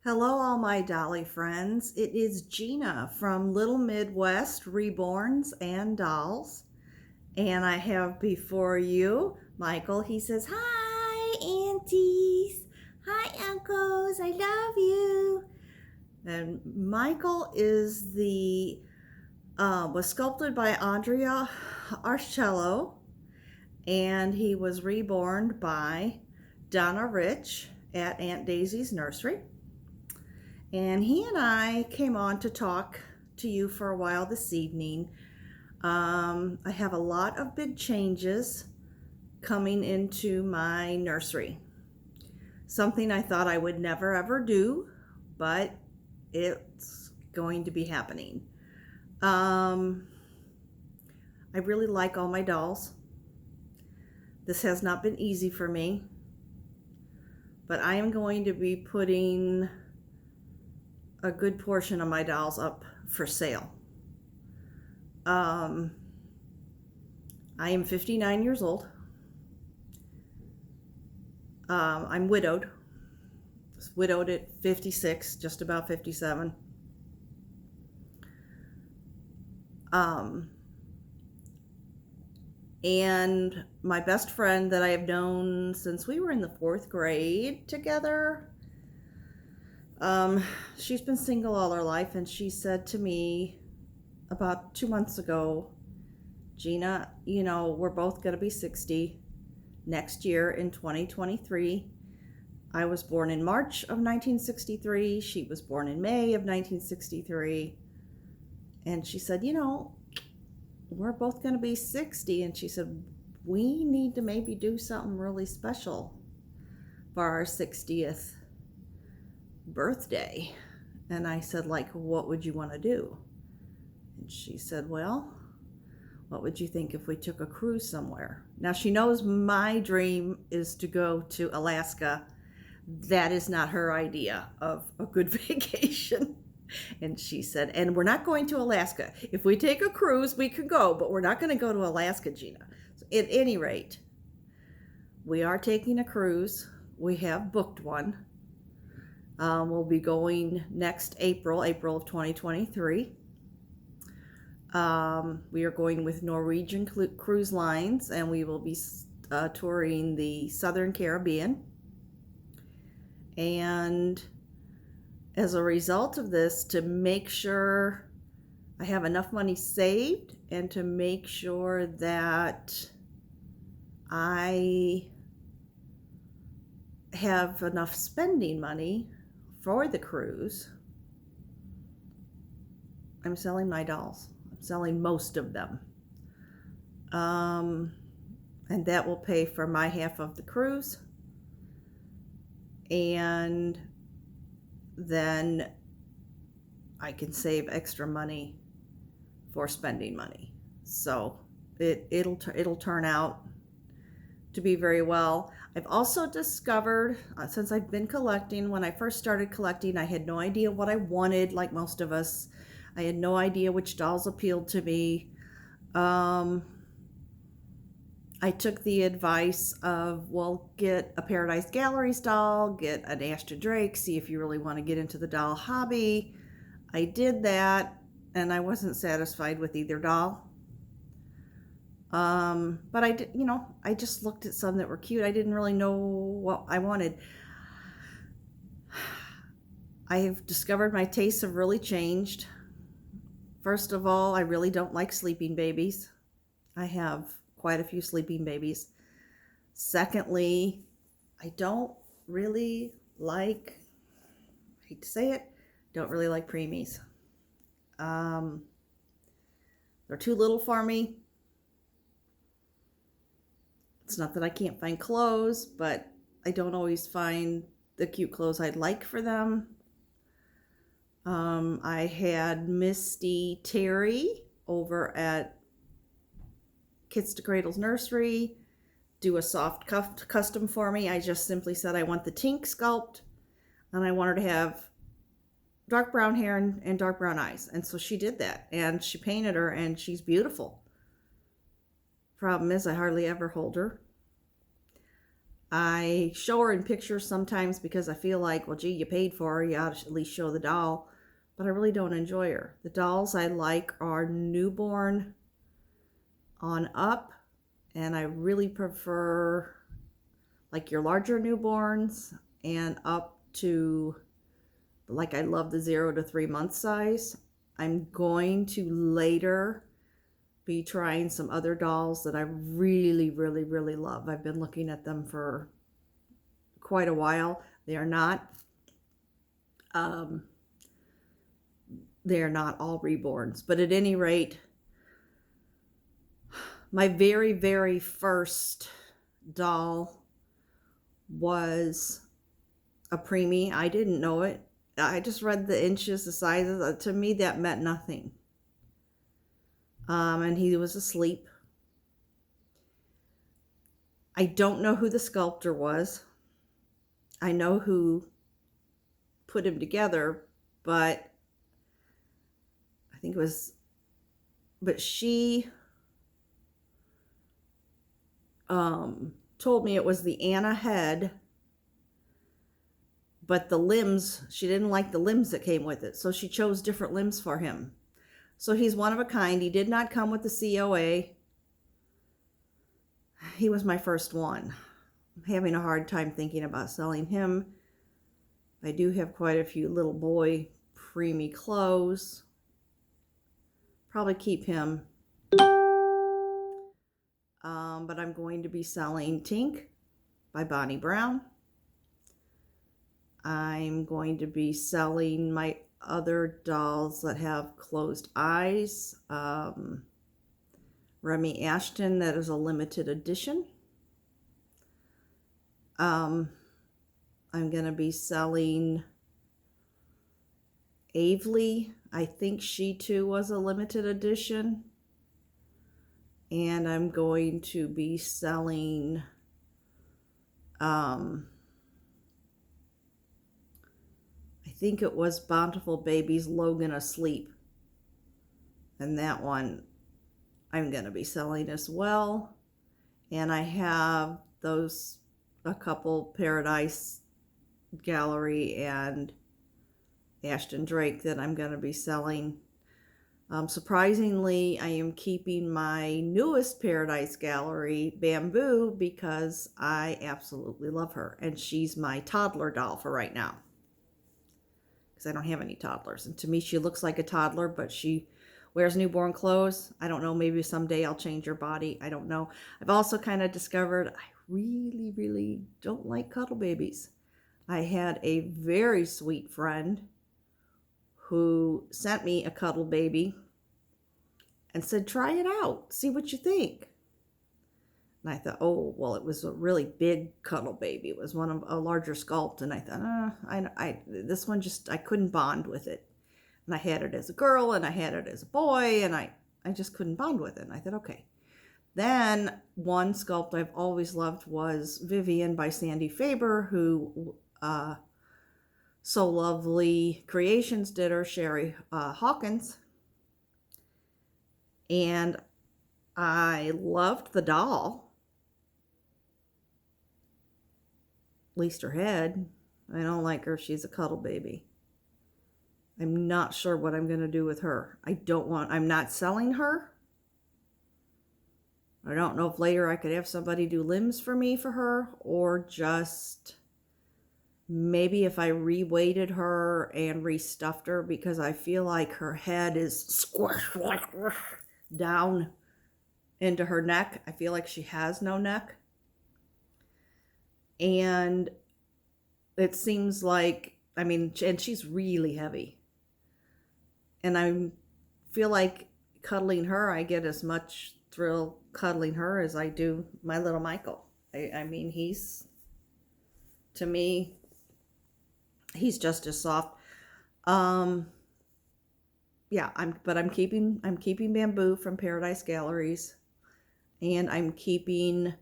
Hello, all my Dolly friends. It is Gina from Little Midwest Reborns and Dolls. And I have before you Michael. He says, "Hi, aunties. Hi, uncles. I love you." And Michael was sculpted by Andrea Arcello, and he was reborn by Donna Rich at Aunt Daisy's Nursery. And he and I came on to talk to you for a while this evening. I have a lot of big changes coming into my nursery. Something I thought I would never ever do, but it's going to be happening. I really like all my dolls. This has not been easy for me, but I am going to be putting a good portion of my dolls up for sale. I am 59 years old. I'm widowed. Widowed at 56, just about 57. And my best friend that I have known since we were in the 4th grade together, she's been single all her life, and she said to me about 2 months ago, "Gina, we're both going to be 60 next year in 2023. I was born in March of 1963. She was born in May of 1963. And she said, we're both going to be 60. And she said, we need to maybe do something really special for our 60th birthday." And I said, "Like, what would you want to do?" And she said, "Well, what would you think if we took a cruise somewhere?" Now, she knows my dream is to go to Alaska. That is not her idea of a good vacation. And she said, "And we're not going to Alaska. If we take a cruise, we could go, but we're not going to go to Alaska, Gina." So at any rate, we are taking a cruise. We have booked one. We'll be going next April of 2023. We are going with Norwegian Cruise Lines, and we will be touring the Southern Caribbean. And as a result of this, to make sure I have enough money saved and to make sure that I have enough spending money for the cruise, I'm selling my dolls. I'm selling most of them. And that will pay for my half of the cruise. And then I can save extra money for spending money. So it'll turn out to be very well. I've also discovered, since I've been collecting, when I first started collecting, I had no idea what I wanted, like most of us. I had no idea which dolls appealed to me. I took the advice of, well, get a Paradise Galleries doll, get an Ashton Drake, see if you really want to get into the doll hobby. I did that, and I wasn't satisfied with either doll. But I did, I just looked at some that were cute. I didn't really know what I wanted. I have discovered my tastes have really changed. First of all, I really don't like sleeping babies. I have quite a few sleeping babies. Secondly, I don't really like, I hate to say it, don't really like preemies. They're too little for me. It's not that I can't find clothes, but I don't always find the cute clothes I'd like for them. I had Misty Terry over at Kids to Cradle's Nursery do a soft custom for me. I just simply said I want the Tink sculpt, and I want her to have dark brown hair and dark brown eyes. And so she did that, and she painted her, and she's beautiful. Problem is, I hardly ever hold her. I show her in pictures sometimes because I feel like, well, gee, you paid for her, you ought to at least show the doll. But I really don't enjoy her. The dolls I like are newborn on up, and I really prefer like your larger newborns and up to, like, I love the 0 to 3 month size. I'm going to later be trying some other dolls that I really, really, really love. I've been looking at them for quite a while. They are not all reborns, but at any rate, my very, very first doll was a preemie. I didn't know it. I just read the inches, the sizes. To me, that meant nothing. And he was asleep. I don't know who the sculptor was. I know who put him together, but I think it was, but she told me it was the Anna head, but the limbs, she didn't like the limbs that came with it, so she chose different limbs for him. So he's one of a kind. He did not come with the COA. He was my first one. I'm having a hard time thinking about selling him. I do have quite a few little boy preemie clothes. Probably keep him. But I'm going to be selling Tink by Bonnie Brown. I'm going to be selling my other dolls that have closed eyes. Remy Ashton, that is a limited edition. I'm going to be selling Avely. I think she too was a limited edition. And I'm going to be selling I think it was Bountiful Babies Logan Asleep. And that one I'm going to be selling as well. And I have those, a couple Paradise Gallery and Ashton Drake that I'm going to be selling. Surprisingly, I am keeping my newest Paradise Gallery, Bamboo, because I absolutely love her. And she's my toddler doll for right now, because I don't have any toddlers. And to me, she looks like a toddler, but she wears newborn clothes. I don't know, maybe someday I'll change her body. I don't know. I've also kind of discovered I really, really don't like cuddle babies. I had a very sweet friend who sent me a cuddle baby and said, try it out, see what you think. And I thought, oh, well, it was a really big cuddle baby. It was one of a larger sculpt. And I thought, this one just, I couldn't bond with it. And I had it as a girl and I had it as a boy, and I just couldn't bond with it. And I thought, okay. Then one sculpt I've always loved was Vivian by Sandy Faber, who So Lovely Creations did her, Sherry Hawkins. And I loved the doll, at least her head. I don't like her. She's a cuddle baby. I'm not sure what I'm going to do with her. I'm not selling her. I don't know if later I could have somebody do limbs for me for her, or just maybe if I re-weighted her and restuffed her, because I feel like her head is squished down into her neck. I feel like she has no neck. And it seems like, I mean, and she's really heavy. And I feel like cuddling her, I get as much thrill cuddling her as I do my little Michael. I mean, to me, he's just as soft. Yeah, I'm keeping Bamboo from Paradise Galleries, and I'm keeping,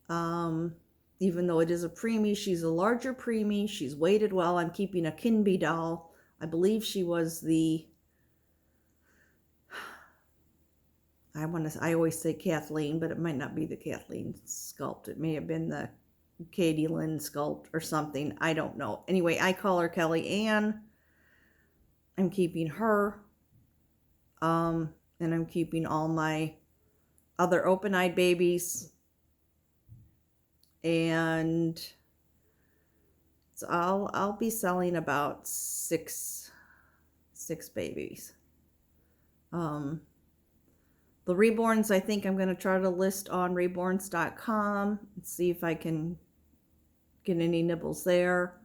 even though it is a preemie, she's a larger preemie. She's weighted well. I'm keeping a Kinby doll. I believe she was I always say Kathleen, but it might not be the Kathleen sculpt. It may have been the Katie Lynn sculpt or something. I don't know. Anyway, I call her Kelly Ann. I'm keeping her. And I'm keeping all my other open-eyed babies. And so I'll be selling about six babies. The reborns, I think I'm going to try to list on reborns.com and see if I can get any nibbles there.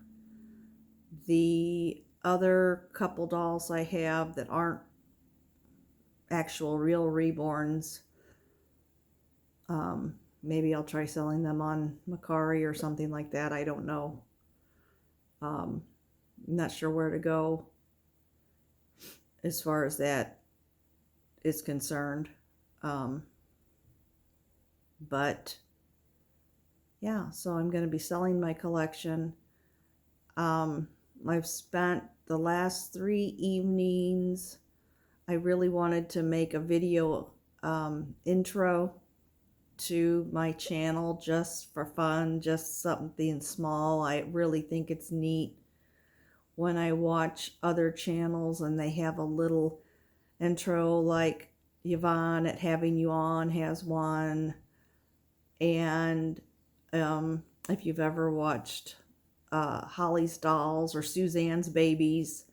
The other couple dolls I have that aren't actual real reborns, maybe I'll try selling them on Mercari or something like that. I don't know. I'm not sure where to go as far as that is concerned. But yeah, so I'm going to be selling my collection. I've spent the last 3 evenings, I really wanted to make a video intro to my channel just for fun, just something small. I really think it's neat when I watch other channels and they have a little intro, like Yvonne at Having You On has one. And if you've ever watched Holly's Dolls or Suzanne's Babies,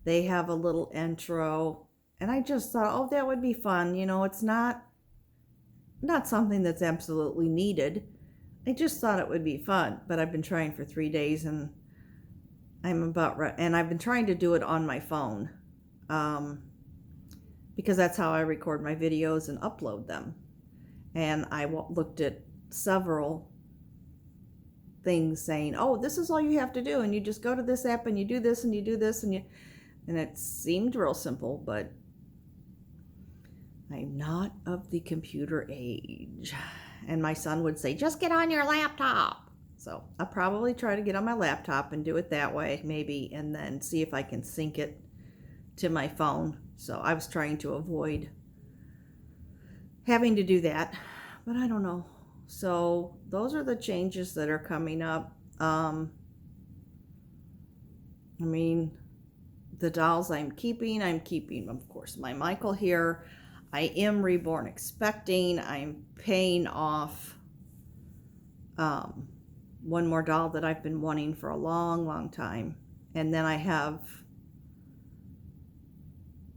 they have a little intro. And I just thought, oh, that would be fun. You know, it's not something that's absolutely needed. I just thought it would be fun. But I've been trying for 3 days, and I'm about right. And I've been trying to do it on my phone, because that's how I record my videos and upload them. And I looked at several things saying, oh, this is all you have to do, and you just go to this app and you do this and you do this, and it seemed real simple, but I'm not of the computer age. And my son would say, just get on your laptop. So I'll probably try to get on my laptop and do it that way, maybe, and then see if I can sync it to my phone. So I was trying to avoid having to do that, but I don't know. So those are the changes that are coming up. I mean, the dolls I'm keeping, of course, my Michael here. I am reborn expecting. I'm paying off one more doll that I've been wanting for a long time. And then I have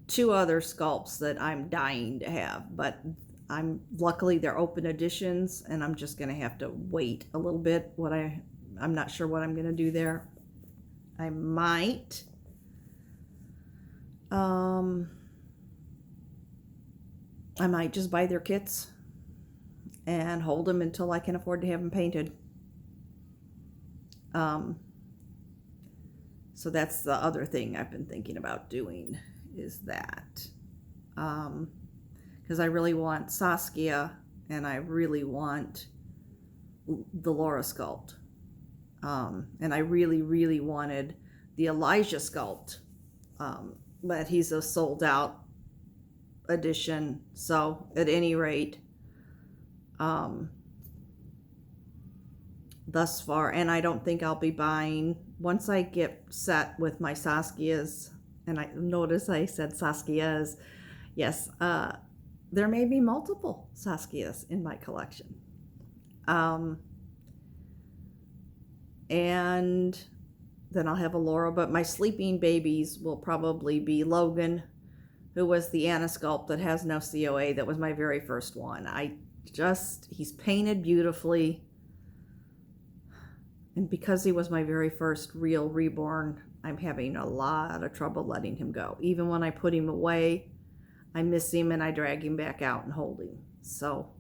2 other sculpts that I'm dying to have, but luckily they're open editions, and I'm just going to have to wait a little bit. I'm not sure what I'm going to do there. I might just buy their kits and hold them until I can afford to have them painted. So that's the other thing I've been thinking about doing, is that. Because I really want Saskia, and I really want the Laura sculpt. And I really wanted the Elijah sculpt. But he's a sold out edition. So at any rate, thus far, and I don't think I'll be buying, once I get set with my Saskias, and I notice I said Saskias, yes, there may be multiple Saskias in my collection. And then I'll have a Laura, but my sleeping babies will probably be Logan, who was the Anna sculpt that has no COA. That was my very first one. He's painted beautifully. And because he was my very first real reborn, I'm having a lot of trouble letting him go. Even when I put him away, I miss him and I drag him back out and hold him. So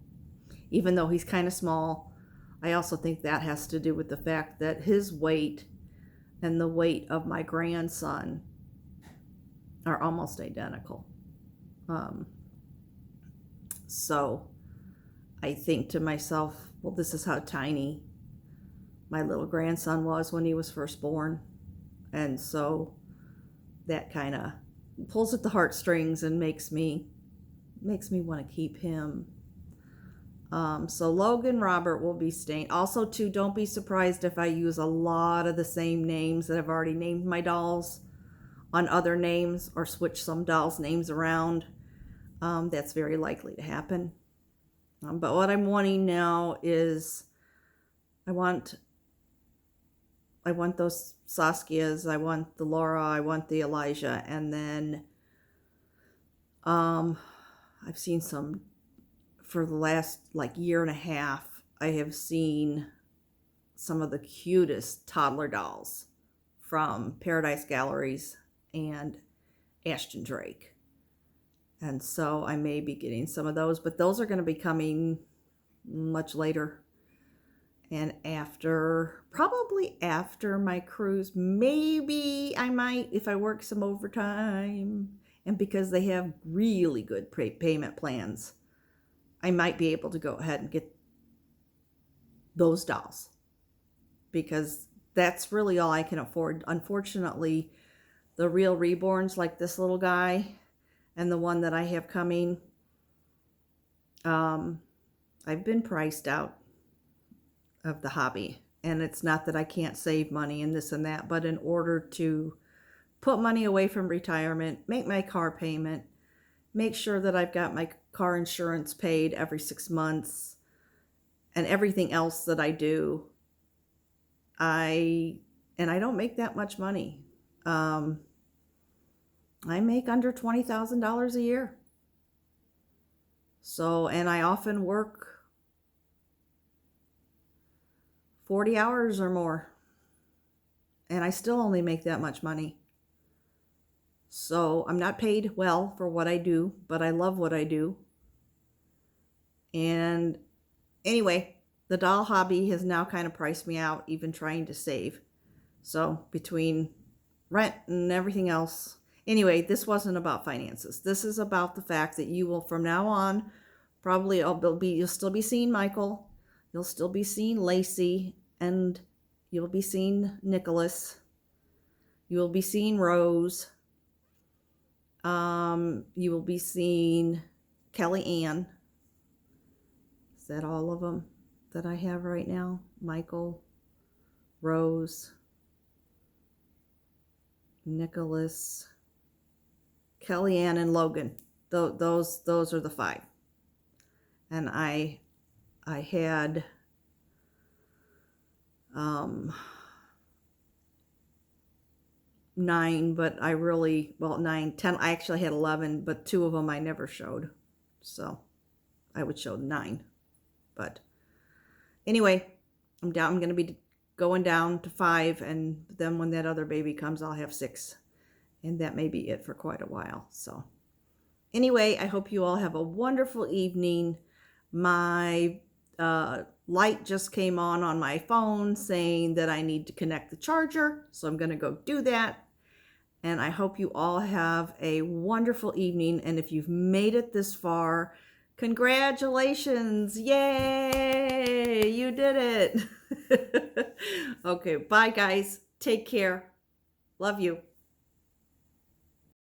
even though he's kind of small, I also think that has to do with the fact that his weight and the weight of my grandson are almost identical. So I think to myself, well, this is how tiny my little grandson was when he was first born. And so that kind of pulls at the heartstrings and makes me want to keep him. So Logan Robert will be staying. Also, too, don't be surprised if I use a lot of the same names that I've already named my dolls on other names or switch some dolls' names around. That's very likely to happen. But what I'm wanting now is I want those Saskias, I want the Laura, I want the Elijah, and then I've seen some for the last like year and a half. I have seen some of the cutest toddler dolls from Paradise Galleries and Ashton Drake. And so I may be getting some of those, but those are going to be coming much later. And probably after my cruise, maybe I might, if I work some overtime, and because they have really good payment plans, I might be able to go ahead and get those dolls, because that's really all I can afford. Unfortunately, the real reborns, like this little guy and the one that I have coming, I've been priced out of the hobby. And it's not that I can't save money and this and that, but in order to put money away from retirement, make my car payment, make sure that I've got my car insurance paid every 6 months, and everything else that I do, I don't make that much money. I make under $20,000 a year. So, and I often work 40 hours or more, and I still only make that much money. So I'm not paid well for what I do, but I love what I do. And anyway, the doll hobby has now kind of priced me out, even trying to save. So between rent and everything else. Anyway, this wasn't about finances. This is about the fact that you will, from now on, probably you'll still be seeing Michael. You'll still be seeing Lacey, and you'll be seeing Nicholas. You will be seeing Rose. You will be seeing Kelly Ann. Is that all of them that I have right now? Michael, Rose, Nicholas, Kelly Ann, and Logan. Those are the 5. And I had 9, but 9, 10. I actually had 11, but 2 of them I never showed. So I would show 9. But anyway, I'm going to be going down to 5, and then when that other baby comes, I'll have 6. And that may be it for quite a while. So anyway, I hope you all have a wonderful evening. My light just came on my phone saying that I need to connect the charger. So I'm going to go do that. And I hope you all have a wonderful evening. And if you've made it this far, congratulations. Yay! You did it. Okay, bye guys. Take care. Love you.